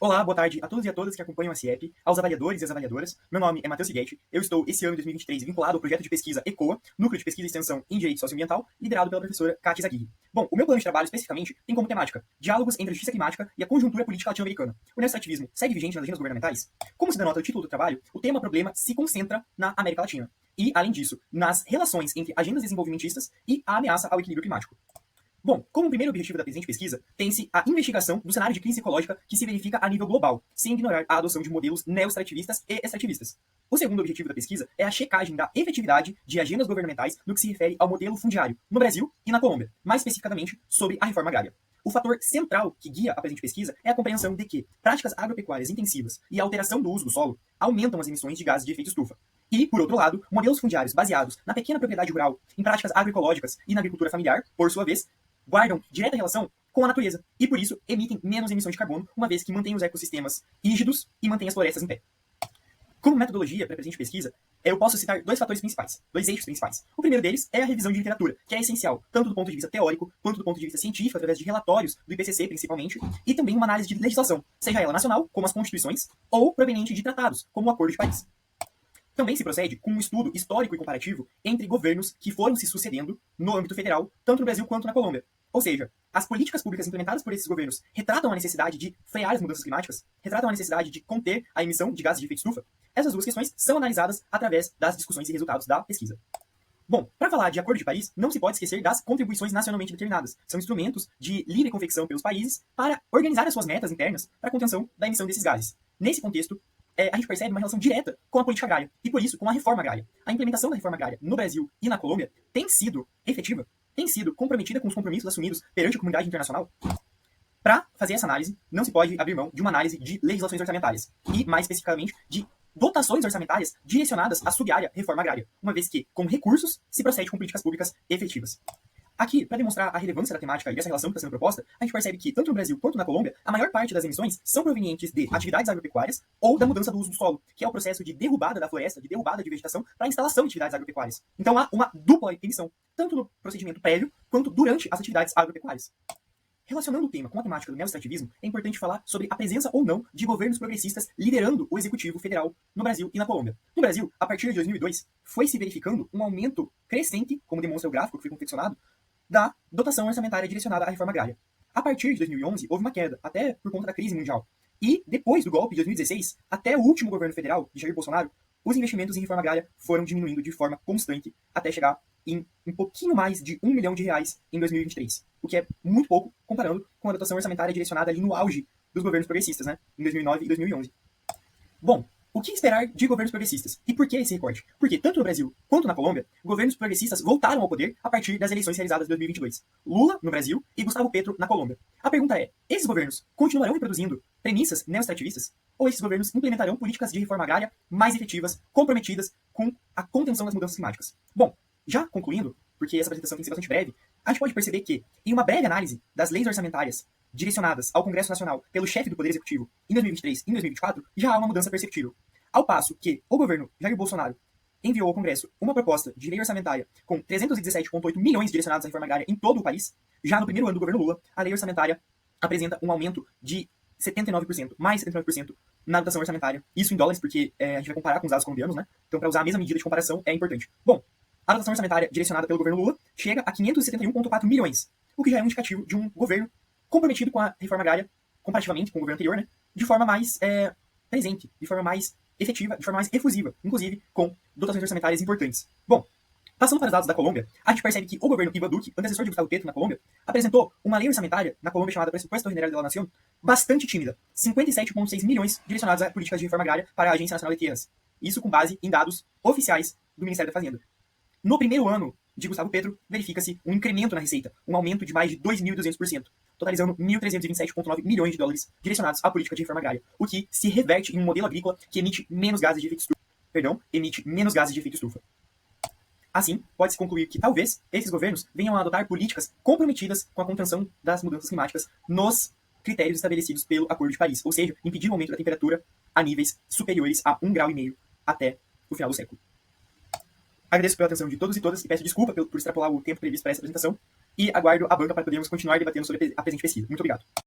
Olá, boa tarde a todos e a todas que acompanham a CIEP, aos avaliadores e as avaliadoras. Meu nome é Matheus Sighetti. Eu estou, esse ano de 2023, vinculado ao projeto de pesquisa ECOA, Núcleo de Pesquisa e Extensão em Direito Socioambiental, liderado pela professora Kátia Zaghiri. Bom, o meu plano de trabalho, especificamente, tem como temática diálogos entre a justiça climática e a conjuntura política latino-americana. O neoextrativismo segue vigente nas agendas governamentais? Como se denota o título do trabalho, o tema-problema se concentra na América Latina. E, além disso, nas relações entre agendas desenvolvimentistas e a ameaça ao equilíbrio climático. Bom, como primeiro objetivo da presente pesquisa, tem-se a investigação do cenário de crise ecológica que se verifica a nível global, sem ignorar a adoção de modelos neoextrativistas e extrativistas. O segundo objetivo da pesquisa é a checagem da efetividade de agendas governamentais no que se refere ao modelo fundiário no Brasil e na Colômbia, mais especificamente sobre a reforma agrária. O fator central que guia a presente pesquisa é a compreensão de que práticas agropecuárias intensivas e a alteração do uso do solo aumentam as emissões de gases de efeito estufa. E, por outro lado, modelos fundiários baseados na pequena propriedade rural, em práticas agroecológicas e na agricultura familiar, por sua vez, guardam direta relação com a natureza e, por isso, emitem menos emissões de carbono, uma vez que mantêm os ecossistemas rígidos e mantêm as florestas em pé. Como metodologia para a presente pesquisa, eu posso citar dois fatores principais, dois eixos principais. O primeiro deles é a revisão de literatura, que é essencial, tanto do ponto de vista teórico, quanto do ponto de vista científico, através de relatórios do IPCC, principalmente, e também uma análise de legislação, seja ela nacional, como as constituições, ou proveniente de tratados, como o Acordo de Paris. Também se procede com um estudo histórico e comparativo entre governos que foram se sucedendo no âmbito federal, tanto no Brasil quanto na Colômbia. Ou seja, as políticas públicas implementadas por esses governos retratam a necessidade de frear as mudanças climáticas, retratam a necessidade de conter a emissão de gases de efeito estufa. Essas duas questões são analisadas através das discussões e resultados da pesquisa. Bom, para falar de Acordo de Paris, não se pode esquecer das contribuições nacionalmente determinadas. São instrumentos de livre confecção pelos países para organizar as suas metas internas para a contenção da emissão desses gases. Nesse contexto, a gente percebe uma relação direta com a política agrária e, por isso, com a reforma agrária. A implementação da reforma agrária no Brasil e na Colômbia tem sido efetiva, tem sido comprometida com os compromissos assumidos perante a comunidade internacional. Para fazer essa análise, não se pode abrir mão de uma análise de legislações orçamentárias e, mais especificamente, de dotações orçamentárias direcionadas à sub-área reforma agrária, uma vez que, com recursos, se procede com políticas públicas efetivas. Aqui, para demonstrar a relevância da temática e dessa relação que está sendo proposta, a gente percebe que, tanto no Brasil quanto na Colômbia, a maior parte das emissões são provenientes de atividades agropecuárias ou da mudança do uso do solo, que é o processo de derrubada da floresta, de derrubada de vegetação para a instalação de atividades agropecuárias. Então há uma dupla emissão, tanto no procedimento prévio quanto durante as atividades agropecuárias. Relacionando o tema com a temática do neoextrativismo, é importante falar sobre a presença ou não de governos progressistas liderando o executivo federal no Brasil e na Colômbia. No Brasil, a partir de 2002, foi se verificando um aumento crescente, como demonstra o gráfico que foi confeccionado, da dotação orçamentária direcionada à reforma agrária. A partir de 2011, houve uma queda, até por conta da crise mundial. E, depois do golpe de 2016, até o último governo federal, de Jair Bolsonaro, os investimentos em reforma agrária foram diminuindo de forma constante, até chegar em um pouquinho mais de R$1 milhão em 2023. O que é muito pouco, comparando com a dotação orçamentária direcionada ali no auge dos governos progressistas, né, em 2009 e 2011. Bom, o que esperar de governos progressistas? E por que esse recorte? Porque tanto no Brasil quanto na Colômbia, governos progressistas voltaram ao poder a partir das eleições realizadas em 2022. Lula, no Brasil, e Gustavo Petro, na Colômbia. A pergunta é, esses governos continuarão reproduzindo premissas neoextrativistas? Ou esses governos implementarão políticas de reforma agrária mais efetivas, comprometidas com a contenção das mudanças climáticas? Bom, já concluindo, porque essa apresentação tem que ser bastante breve, a gente pode perceber que, em uma breve análise das leis orçamentárias direcionadas ao Congresso Nacional pelo chefe do Poder Executivo em 2023 e em 2024, já há uma mudança perceptível. Ao passo que o governo Jair Bolsonaro enviou ao Congresso uma proposta de lei orçamentária com 317,8 milhões direcionados à reforma agrária em todo o país, já no primeiro ano do governo Lula, a lei orçamentária apresenta um aumento de 79%, mais 79% na dotação orçamentária. Isso em dólares, porque a gente vai comparar com os dados colombianos, né? Então, para usar a mesma medida de comparação, é importante. Bom, a dotação orçamentária direcionada pelo governo Lula chega a 571,4 milhões, o que já é um indicativo de um governo comprometido com a reforma agrária, comparativamente com o governo anterior, né? De forma mais presente, de forma mais efetiva, de forma mais efusiva, inclusive com dotações orçamentárias importantes. Bom, passando para os dados da Colômbia, a gente percebe que o governo Ivan Duque, antecessor de Gustavo Petro na Colômbia, apresentou uma lei orçamentária na Colômbia chamada Presupuesto General de la Nación, bastante tímida, 57,6 milhões direcionados a políticas de reforma agrária para a Agência Nacional de Tierras. Isso com base em dados oficiais do Ministério da Fazenda. No primeiro ano de Gustavo Petro, verifica-se um incremento na receita, um aumento de mais de 2.200%, totalizando 1.327,9 milhões de dólares direcionados à política de reforma agrária, o que se reverte em um modelo agrícola que emite menos gases de efeito estufa. Assim, pode-se concluir que talvez esses governos venham a adotar políticas comprometidas com a contenção das mudanças climáticas nos critérios estabelecidos pelo Acordo de Paris, ou seja, impedir o aumento da temperatura a níveis superiores a 1,5 graus até o final do século. Agradeço pela atenção de todos e todas e peço desculpa por extrapolar o tempo previsto para essa apresentação e aguardo a banca para podermos continuar debatendo sobre a presente pesquisa. Muito obrigado.